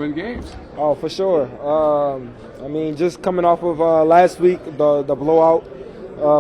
Win games. Oh, for sure. I mean, just coming off of last week, the blowout,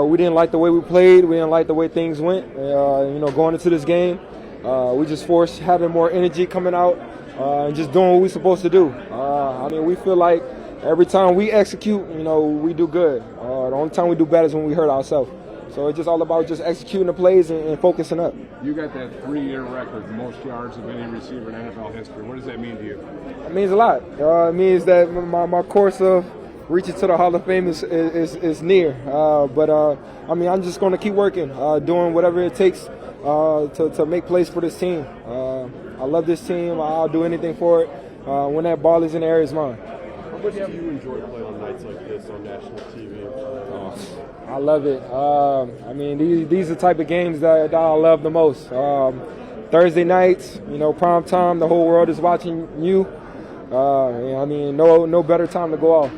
we didn't like the way we played. We didn't like the way things went. Going into this game, we just forced having more energy coming out and just doing what we're supposed to do. I mean, we feel like every time we execute, we do good. The only time we do bad is when we hurt ourselves. So it's just all about just executing the plays and focusing up. You got that 3-year record, the most yards of any receiver in NFL history. What does that mean to you? It means a lot. It means that my course of reaching to the Hall of Fame is near. I'm just going to keep working, doing whatever it takes to make plays for this team. I love this team. I'll do anything for it. When that ball is in the air, it's mine. How much do you enjoy playing on nights like this on national TV? I love it. These are the type of games that I love the most. Thursday nights, prime time, the whole world is watching you. No better time to go out.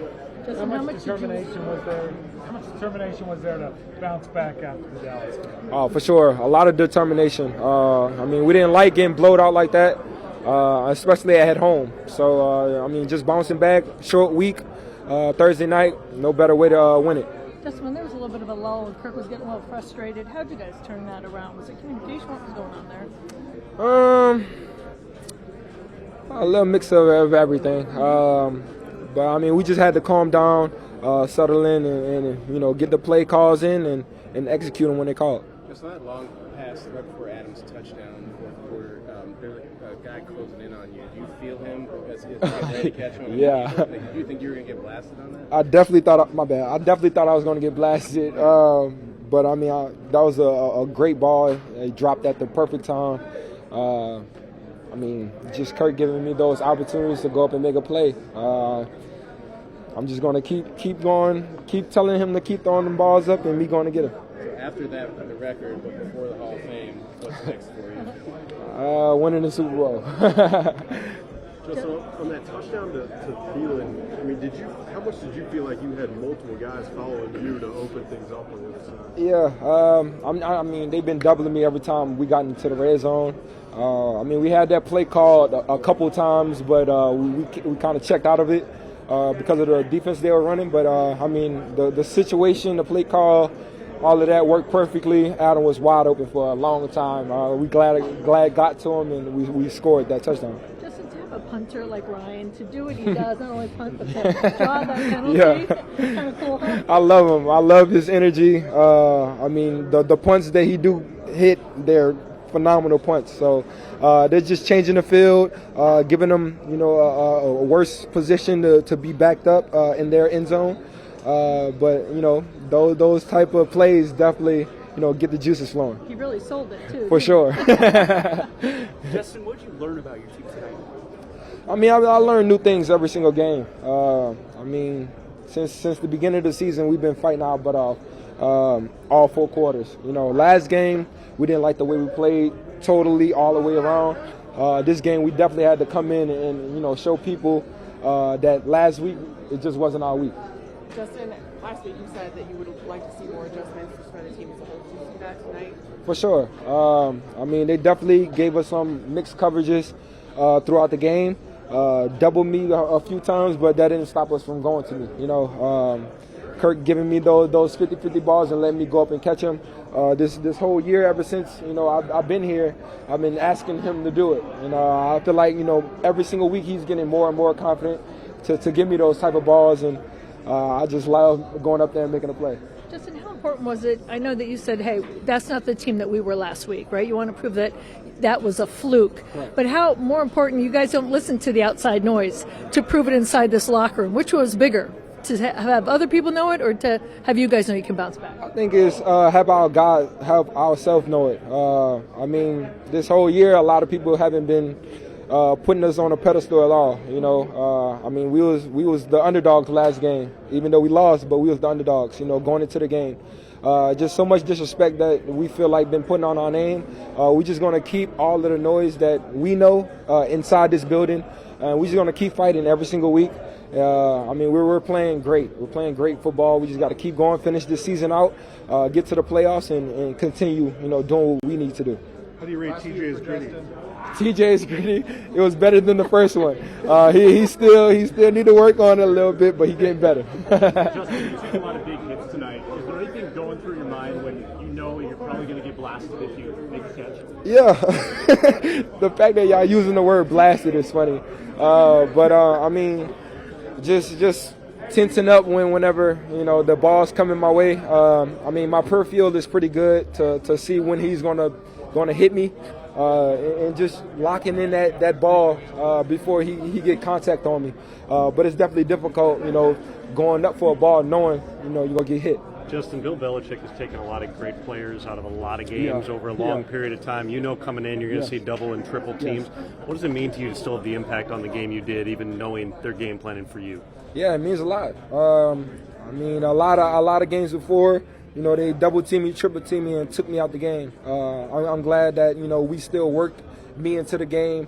Justin, how much determination was there? How much determination was there to bounce back after the Dallas game? Oh, for sure, a lot of determination. We didn't like getting blowed out like that, especially at home. So, just bouncing back, short week, Thursday night, no better way to win it. Justin, when there was a little bit of a lull and Kirk was getting a little frustrated, how did you guys turn that around? Was it communication? What was going on there? A little mix of everything. We just had to calm down, settle in, and get the play calls in and execute them when they call. Just that long pass right before Adams' touchdown in the fourth quarter, there's a guy closing in on you. Do you feel him as he's ready to catch him? Yeah. Do you think you were going to get blasted on that? I definitely thought I was going to get blasted. That was a great ball. He dropped at the perfect time. Just Kirk giving me those opportunities to go up and make a play. I'm just going to keep going, keep telling him to keep throwing them balls up, and me going to get him. So after that, the record, but before the Hall of Fame, what's next for you? Winning the Super Bowl. Just on that touchdown to Thielen, how much did you feel like you had multiple guys following you to open things up on the other side? Yeah, they've been doubling me every time we got into the red zone. We had that play called a couple times, but we kind of checked out of it because of the defense they were running. But the situation, the play call, all of that worked perfectly. Adam was wide open for a long time. We glad got to him, and we scored that touchdown. Justin, to have a punter like Ryan to do what he does, not only punt but to draw that penalty, yeah. kind of cool. Huh? I love him. I love his energy. The punts that he do hit, they're phenomenal punts. So they're just changing the field, giving them a worse position to be backed up in their end zone. Those type of plays definitely get the juices flowing. He really sold it too. For sure. Justin, what did you learn about your team tonight? I learn new things every single game. Since the beginning of the season, we've been fighting our butt off all 4 quarters. Last game we didn't like the way we played totally all the way around. This game we definitely had to come in and show people that last week it just wasn't our week. Justin, last week you said that you would like to see more adjustments for the team as a whole. Did you see that tonight? For sure. They definitely gave us some mixed coverages throughout the game. Doubled me a few times, but that didn't stop us from going to me. Kirk giving me those 50-50 balls and letting me go up and catch them. This whole year, ever since I've been here, I've been asking him to do it. I feel like every single week he's getting more and more confident to give me those type of balls, and I just love going up there and making a play. Justin, how important was it? I know that you said, hey, that's not the team that we were last week, right? You want to prove that was a fluke. Right. But how more important, you guys don't listen to the outside noise to prove it inside this locker room. Which was bigger, to have other people know it or to have you guys know you can bounce back? I think it's have ourselves know it. This whole year, a lot of people haven't been putting us on a pedestal at all. We was the underdogs last game, even though we lost, but we was the underdogs. Going into the game, just so much disrespect that we feel like been putting on our name. We're just gonna keep all of the noise that we know inside this building, and we're just gonna keep fighting every single week. We're playing great. We're playing great football. We just got to keep going, finish this season out, get to the playoffs, and continue, doing what we need to do. How do you rate TJ's gritty? TJ's gritty. It was better than the first one. He still need to work on it a little bit, but he's getting better. Justin, you took a lot of big hits tonight. Is there anything going through your mind when you know you're probably going to get blasted if you make a catch? Yeah. The fact that y'all using the word blasted is funny. I mean, just tensing up whenever the ball's coming my way. I mean, my peripheral is pretty good to see when he's gonna hit me, and just locking in that ball before he get contact on me. But it's definitely difficult, going up for a ball knowing you're gonna get hit. Justin, Bill Belichick has taken a lot of great players out of a lot of games over a long period of time. Coming in, you're going to see double and triple teams. What does it mean to you to still have the impact on the game you did, even knowing they're game planning for you? Yeah, it means a lot. I mean, a lot of games before, they double team me, triple team me, and took me out the game. I'm glad that we still worked me into the game,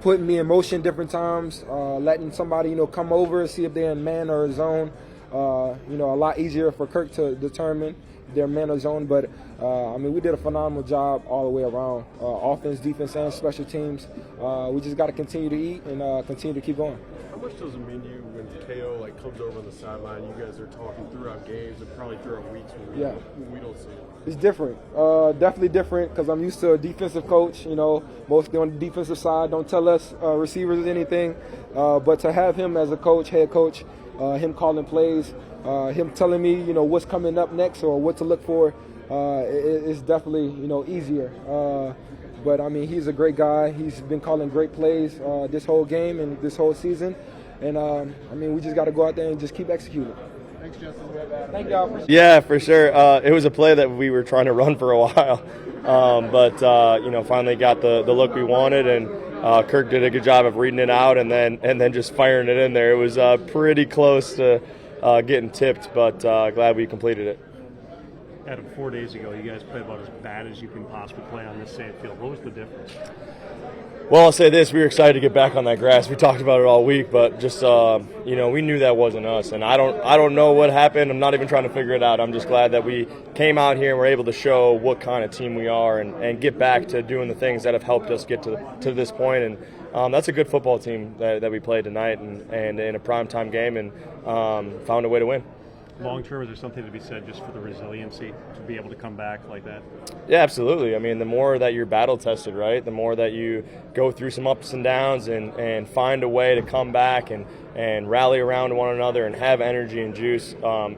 putting me in motion different times, letting somebody come over, see if they're in man or zone. A lot easier for Kirk to determine their man or zone. But, I mean, we did a phenomenal job all the way around, offense, defense, and special teams. We just got to continue to eat and continue to keep going. How much does it mean to you when KO comes over on the sideline? You guys are talking throughout games and probably throughout weeks when we don't see it. It's different, definitely different, because I'm used to a defensive coach. Mostly on the defensive side, don't tell us receivers anything. But to have him as a coach, head coach, him calling plays, him telling me, what's coming up next or what to look for, it's definitely, easier. But, I mean, he's a great guy. He's been calling great plays this whole game and this whole season. And, I mean, we just got to go out there and just keep executing. Thanks, Justin. Thank y'all. Yeah, for sure. It was a play that we were trying to run for a while. But finally got the look we wanted, and Kirk did a good job of reading it out and then just firing it in there. It was pretty close to getting tipped, but glad we completed it. Adam, 4 days ago, you guys played about as bad as you can possibly play on this sand field. What was the difference? Well, I'll say this: we were excited to get back on that grass. We talked about it all week, but just we knew that wasn't us, and I don't know what happened. I'm not even trying to figure it out. I'm just glad that we came out here and were able to show what kind of team we are, and get back to doing the things that have helped us get to this point. And that's a good football team that we played tonight, and in a primetime game, and found a way to win. Long term, is there something to be said just for the resiliency to be able to come back like that? Yeah, absolutely. I mean, the more that you're battle tested, right, the more that you go through some ups and downs and find a way to come back and rally around one another and have energy and juice,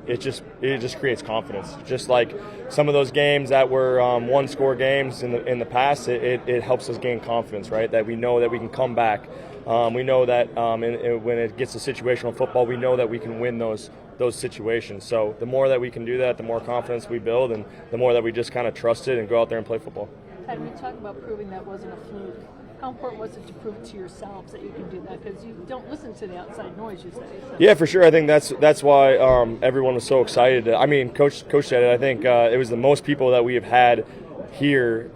it just creates confidence. Just like some of those games that were one-score games in the past, it helps us gain confidence, right, that we know that we can come back. We know that when it gets to situational football, we know that we can win those situations. So the more that we can do that, the more confidence we build, and the more that we just kind of trust it and go out there and play football. Had we talked about proving that wasn't a fluke, how important was it to prove to yourselves that you can do that? Because you don't listen to the outside noise, you say. So. Yeah, for sure. I think that's why everyone was so excited. I mean, Coach said it. I think it was the most people that we have had here.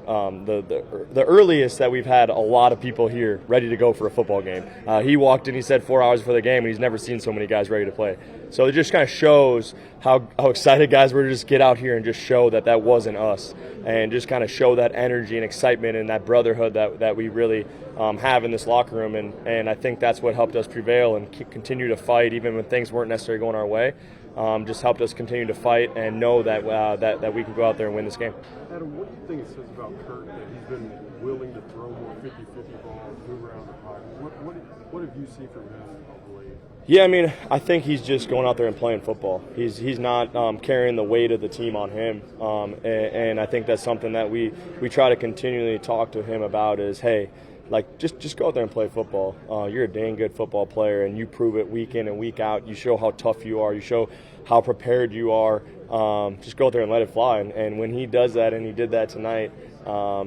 The earliest that we've had a lot of people here ready to go for a football game. He walked in, he said 4 hours before the game, and he's never seen so many guys ready to play. So it just kind of shows how excited guys were to just get out here and just show that wasn't us, and just kind of show that energy and excitement and that brotherhood that we really have in this locker room. And I think that's what helped us prevail and continue to fight even when things weren't necessarily going our way. Just helped us continue to fight and know that we can go out there and win this game. Adam, what do you think it says about Kirk that he's been willing to throw more 50-50 balls, move around the pocket? What have you seen from him of late? Yeah, I mean, I think he's just going out there and playing football. He's not carrying the weight of the team on him, and I think that's something that we try to continually talk to him about is, hey, like, just go out there and play football. You're a dang good football player, and you prove it week in and week out. You show how tough you are. You show how prepared you are. Just go out there and let it fly. And when he does that, and he did that tonight,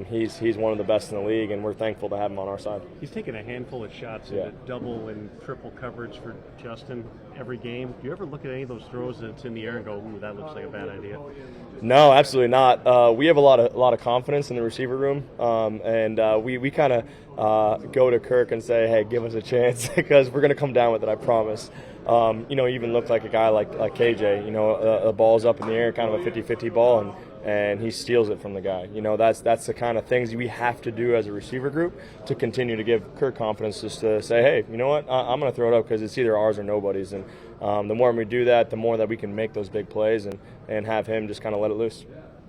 he's one of the best in the league, and we're thankful to have him on our side. He's taken a handful of shots into double and triple coverage for Justin every game. Do you ever look at any of those throws that's in the air and go, ooh, that looks like a bad idea? No, absolutely not. We have a lot of confidence in the receiver room, and we kind of go to Kirk and say, hey, give us a chance because we're going to come down with it, I promise. Even look like a guy like KJ, a ball's up in the air, kind of a 50-50 ball, and he steals it from the guy. You know, that's the kind of things we have to do as a receiver group to continue to give Kirk confidence, just to say, hey, you know what, I'm going to throw it up because it's either ours or nobody's. And the more we do that, the more that we can make those big plays and have him just kind of let it loose.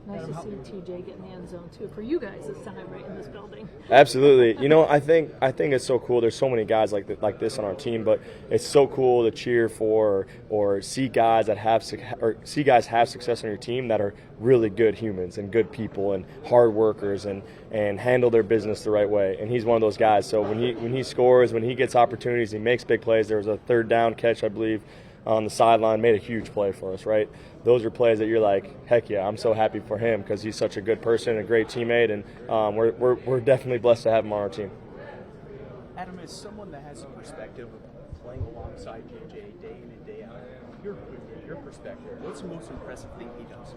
Nice to see TJ get in the end zone too for you guys this time, right in this building. Absolutely. You know, I think it's so cool. There's so many guys like this on our team, but it's so cool to cheer for or see guys have success on your team that are really good humans and good people and hard workers and handle their business the right way. And he's one of those guys. So when he scores, when he gets opportunities, he makes big plays. There was a third down catch, I believe, on the sideline, made a huge play for us, right? Those are plays that you're like, heck yeah, I'm so happy for him because he's such a good person, a great teammate, and we're definitely blessed to have him on our team. Adam, as someone that has a perspective of playing alongside JJ day in and day out, your perspective, what's the most impressive thing he does?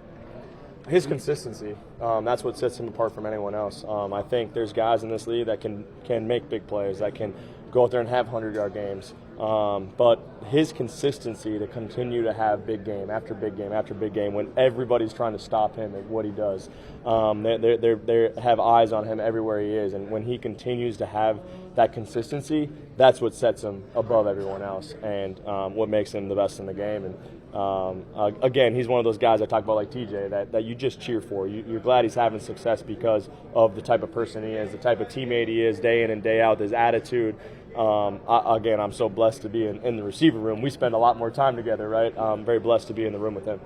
His consistency. That's what sets him apart from anyone else. I think there's guys in this league that can make big plays, that can go out there and have 100-yard games. But his consistency to continue to have big game after big game after big game when everybody's trying to stop him at what he does. They have eyes on him everywhere he is. And when he continues to have that consistency, that's what sets him above everyone else and what makes him the best in the game. And again, he's one of those guys I talk about like TJ that you just cheer for. You're glad he's having success because of the type of person he is, the type of teammate he is day in and day out, his attitude. Again, I'm so blessed to be in the receiver room. We spend a lot more time together, right? I'm very blessed to be in the room with him.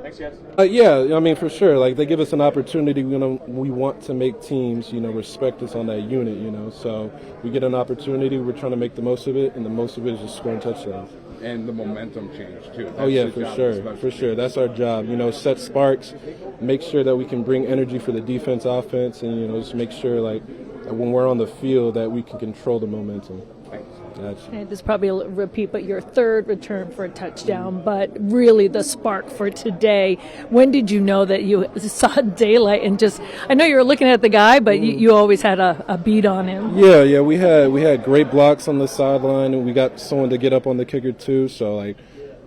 Thanks, guys. Yeah, I mean, for sure. Like, they give us an opportunity. We want to make teams, respect us on that unit, So we get an opportunity. We're trying to make the most of it, and the most of it is just scoring touchdowns. And the momentum change, too. That's oh, yeah, for sure. That's our job. Set sparks, make sure that we can bring energy for the defense, offense, and, just make sure, like, when we're on the field that we can control the momentum. Gotcha. And this is probably a repeat, but your third return for a touchdown, but really the spark for today. When did you know that you saw daylight and just, I know you were looking at the guy, but you always had a beat on him. Yeah, we had great blocks on the sideline, and we got someone to get up on the kicker too. So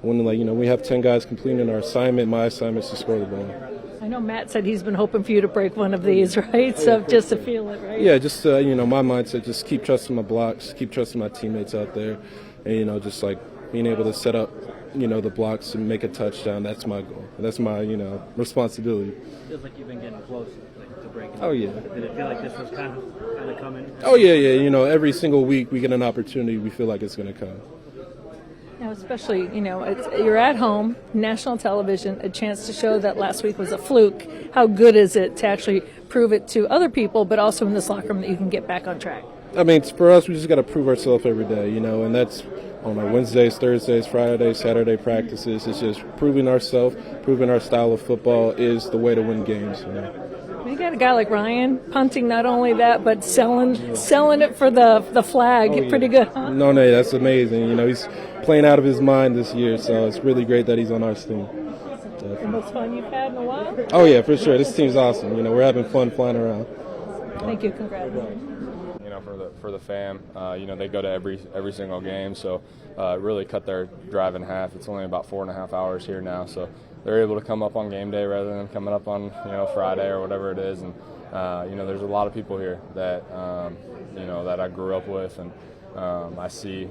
when we have 10 guys completing our assignment, my assignment is to score the ball. I know Matt said he's been hoping for you to break one of these, right? So just to feel it, right? Yeah, just, my mindset, just keep trusting my blocks, keep trusting my teammates out there, and, just like being able to set up, the blocks and make a touchdown. That's my goal. That's my, responsibility. Feels like you've been getting close to breaking. Oh, yeah. Did it feel like this was kind of coming? Oh, yeah. Every single week we get an opportunity, we feel like it's going to come. Now, especially, you're at home, national television, a chance to show that last week was a fluke. How good is it to actually prove it to other people, but also in this locker room that you can get back on track? I mean, for us, we just got to prove ourselves every day, and that's on our Wednesdays, Thursdays, Fridays, Saturday practices. It's just proving ourselves, proving our style of football is the way to win games, You got a guy like Ryan punting not only that, but selling it for the flag. Oh, yeah. Pretty good, huh? No, that's amazing. He's playing out of his mind this year, so it's really great that he's on our team. The most fun you've had in a while? Oh, yeah, for sure. This team's awesome. We're having fun flying around. Thank you. Congratulations. For the fam, they go to every single game, so really cut their drive in half. It's only about 4.5 hours here now, so they're able to come up on game day rather than coming up on Friday or whatever it is. And there's a lot of people here that that I grew up with, and I see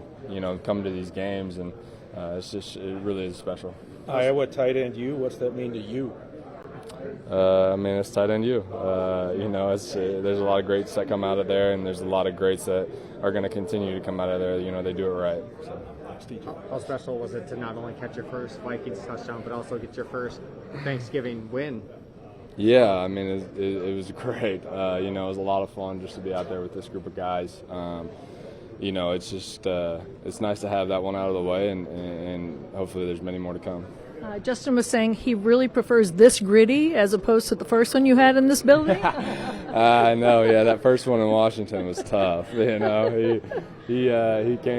come to these games, and it really is special. Iowa tight end you. What's that mean to you? It's tight end you. There's a lot of greats that come out of there, and there's a lot of greats that are going to continue to come out of there. They do it right. So. How special was it to not only catch your first Vikings touchdown, but also get your first Thanksgiving win? Yeah, it was great. It was a lot of fun just to be out there with this group of guys. It's just it's nice to have that one out of the way, and hopefully there's many more to come. Justin was saying he really prefers this gritty as opposed to the first one you had in this building. I know, yeah, that first one in Washington was tough. He came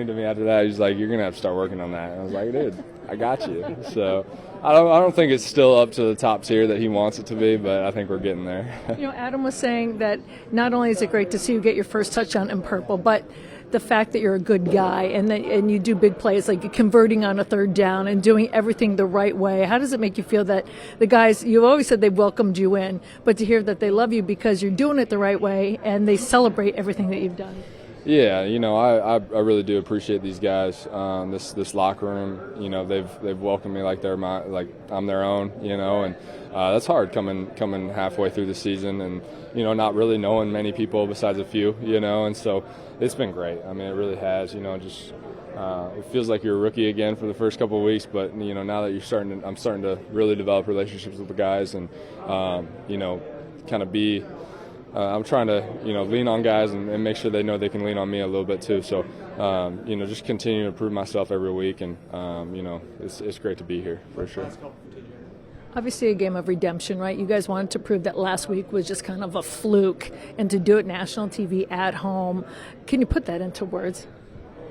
to me after that. He's like, "You're gonna have to start working on that." And I was like, "Dude, I got you." So I don't think it's still up to the top tier that he wants it to be, but I think we're getting there. Adam was saying that not only is it great to see you get your first touchdown in purple, but the fact that you're a good guy and you do big plays like converting on a third down and doing everything the right way, how does it make you feel that the guys, you've always said they welcomed you in, but to hear that they love you because you're doing it the right way and they celebrate everything that you've done? Yeah, I really do appreciate these guys. This locker room, they've welcomed me like I'm their own, and that's hard coming halfway through the season and not really knowing many people besides a few, and so it's been great. I mean, it really has, it feels like you're a rookie again for the first couple of weeks, but now that I'm starting to really develop relationships with the guys and kind of be. I'm trying to, lean on guys and make sure they know they can lean on me a little bit too. So, just continue to prove myself every week, and it's great to be here for sure. Obviously a game of redemption, right? You guys wanted to prove that last week was just kind of a fluke, and to do it national TV at home. Can you put that into words?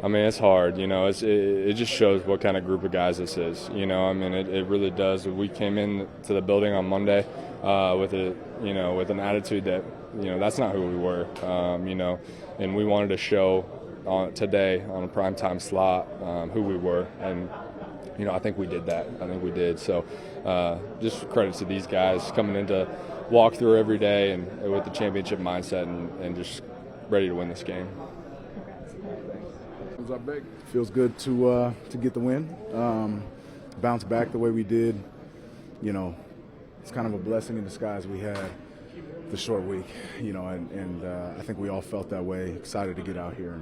I mean, it's hard, it just shows what kind of group of guys this is, it really does. We came into the building on Monday with an attitude that, that's not who we were, and we wanted to show today on a primetime slot who we were, and, I think we did that. I think we did. So just credit to these guys coming into walk through every day and with the championship mindset and just ready to win this game. Comes up big. Feels good to get the win. Bounce back the way we did. It's kind of a blessing in disguise. We had the short week, and I think we all felt that way. Excited to get out here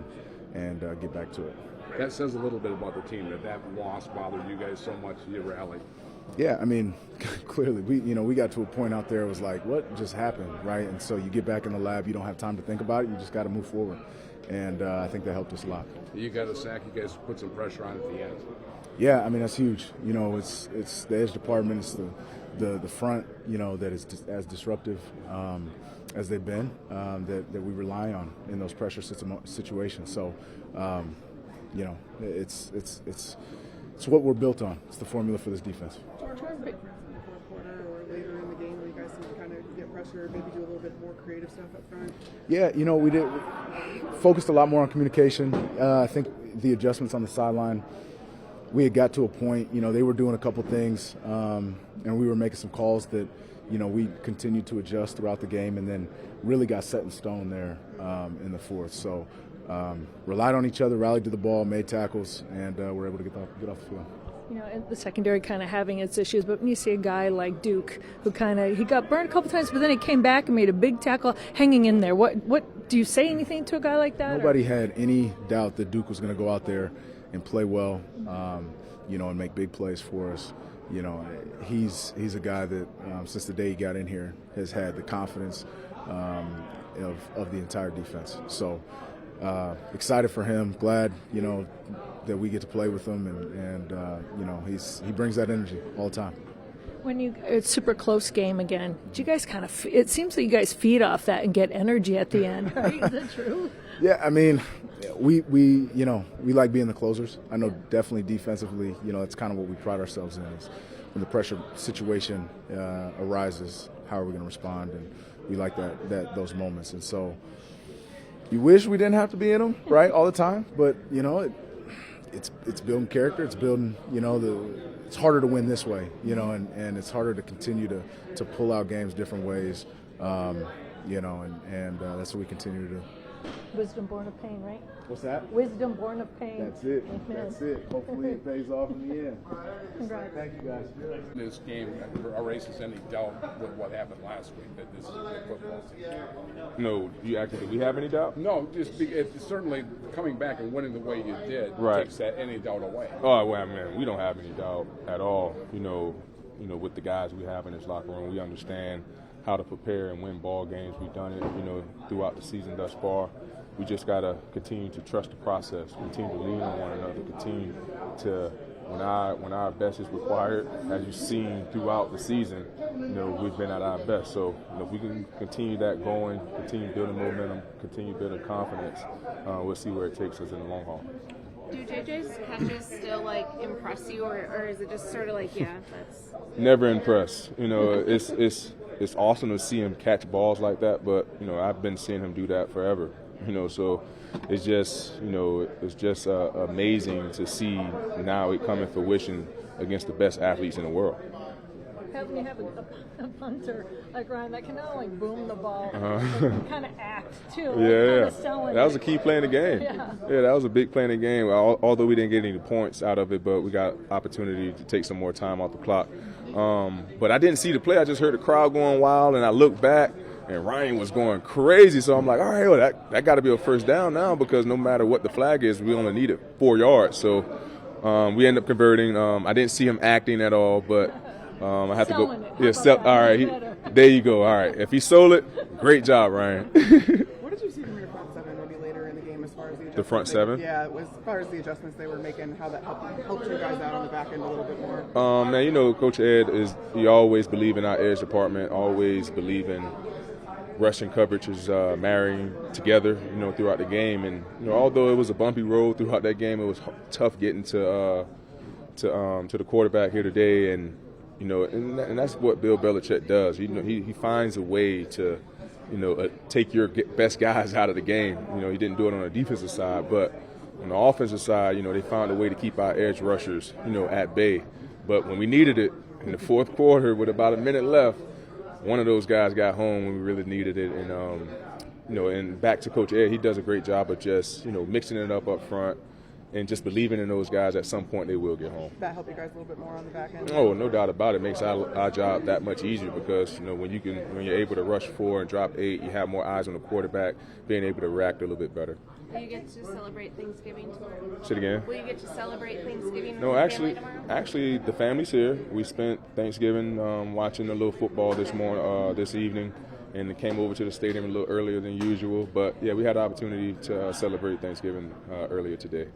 and get back to it. That says a little bit about the team that loss bothered you guys so much. You rallied. Yeah, I mean, clearly we got to a point out there. It was like, what just happened, right? And so you get back in the lab. You don't have time to think about it. You just got to move forward. And I think that helped us a lot. You got a sack. You guys put some pressure on at the end. Yeah, I mean, that's huge. It's the edge department. It's the front, that is as disruptive as they've been, that we rely on in those pressure situations. So, it's what we're built on. It's the formula for this defense. George, was big for us in the fourth quarter or later in the game where you guys seem to kind of get pressure, maybe do a little bit more creative stuff up front? Yeah, we focused a lot more on communication. I think the adjustments on the sideline, we had got to a point, they were doing a couple things, and we were making some calls that, we continued to adjust throughout the game and then really got set in stone there in the fourth. So relied on each other, rallied to the ball, made tackles, and were able to get off the field. And the secondary kind of having its issues, but when you see a guy like Duke who he got burned a couple times, but then he came back and made a big tackle, hanging in there. What do you say anything to a guy like that? Nobody had any doubt that Duke was going to go out there and play well, and make big plays for us. He's a guy that since the day he got in here has had the confidence of the entire defense. So excited for him. Glad that we get to play with him, and he brings that energy all the time. When it's super close game again, do you guys it seems that you guys feed off that and get energy at the end, right? Is that true? Yeah, I mean, we like being the closers. I know definitely defensively, that's kind of what we pride ourselves in is when the pressure situation arises, how are we going to respond? And we like those moments. And so you wish we didn't have to be in them, right, all the time. But, it's building character. It's building, it's harder to win this way, and it's harder to continue to pull out games different ways, and that's what we continue to do. Wisdom born of pain, right? What's that? Wisdom born of pain. That's it. Amen. That's it. Hopefully it pays off in the end. Congrats. Thank you, guys. This game erases any doubt with what happened last week that this is a good football team. No, do we have any doubt? No, it's certainly coming back and winning the way you did takes any doubt away. Oh, well, man, we don't have any doubt at all. With the guys we have in this locker room, we understand how to prepare and win ball games. We've done it, throughout the season thus far. We just got to continue to trust the process, continue to lean on one another, continue to, when our best is required, as you've seen throughout the season, we've been at our best. So, if we can continue that going, continue building momentum, continue building confidence, we'll see where it takes us in the long haul. Do JJ's catches still impress you, or is it just sort of that's never impressed? It's awesome to see him catch balls like that, but I've been seeing him do that forever. So it's just, it's just amazing to see now it come in fruition against the best athletes in the world. Having you have a punter like Ryan that can not only boom the ball, but kind of act too. Yeah, selling that was a key play in the game. Yeah, that was a big play in the game. Although we didn't get any points out of it, but we got opportunity to take some more time off the clock. But I didn't see the play. I just heard the crowd going wild, and I looked back, and Ryan was going crazy. So I'm like, all right, well, that got to be a first down now, because no matter what the flag is, we only needed 4 yards. So we ended up converting. I didn't see him acting at all, but I have to go. All right, there you go. All right, if he sold it, great job, Ryan. What did you see from your front seven maybe later in the game as far as the adjustments? The front seven? Yeah, as far as the adjustments they were making, how that helped you guys out on the back end a little bit more. Man, Coach Ed he always believe in our edge department, always believe in rushing coverages marrying together, throughout the game. And although it was a bumpy road throughout that game, it was tough getting to the quarterback here today. And and that's what Bill Belichick does. He finds a way to, take your best guys out of the game. He didn't do it on the defensive side, but on the offensive side, they found a way to keep our edge rushers, at bay. But when we needed it in the fourth quarter with about a minute left, one of those guys got home when we really needed it. And, and back to Coach Ed, he does a great job of just, mixing it up front and just believing in those guys. At some point they will get home. That helped you guys a little bit more on the back end? Oh, no doubt about it. It makes our job that much easier, because, when you're able to rush 4 and drop 8, you have more eyes on the quarterback, being able to react a little bit better. Do you get to celebrate Thanksgiving tomorrow? Say it again? Will you get to celebrate Thanksgiving No, with actually, your family tomorrow? actually, the family's here. We spent Thanksgiving watching a little football this evening, and came over to the stadium a little earlier than usual. But yeah, we had the opportunity to celebrate Thanksgiving earlier today.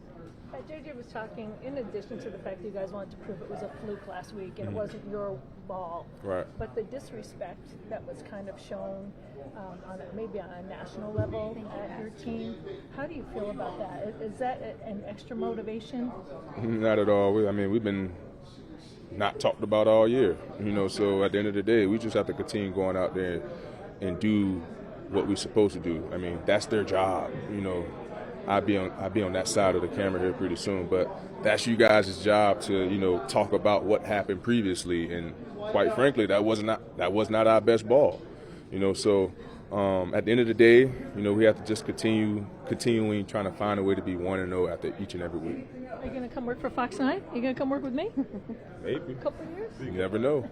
JJ was talking, in addition to the fact that you guys wanted to prove it was a fluke last week and it wasn't your ball, right? But the disrespect that was kind of shown maybe on a national level at your team, how do you feel about that? Is that an extra motivation? Not at all. We've been not talked about all year, so at the end of the day, we just have to continue going out there and do what we're supposed to do. That's their job, I'll be on that side of the camera here pretty soon, but that's you guys' job to talk about what happened previously, and quite frankly, that was not our best ball, So at the end of the day, we have to just continuing trying to find a way to be 1-0 after each and every week. Are you going to come work for Fox 9? Are you going to come work with me? Maybe. A couple of years? You never know.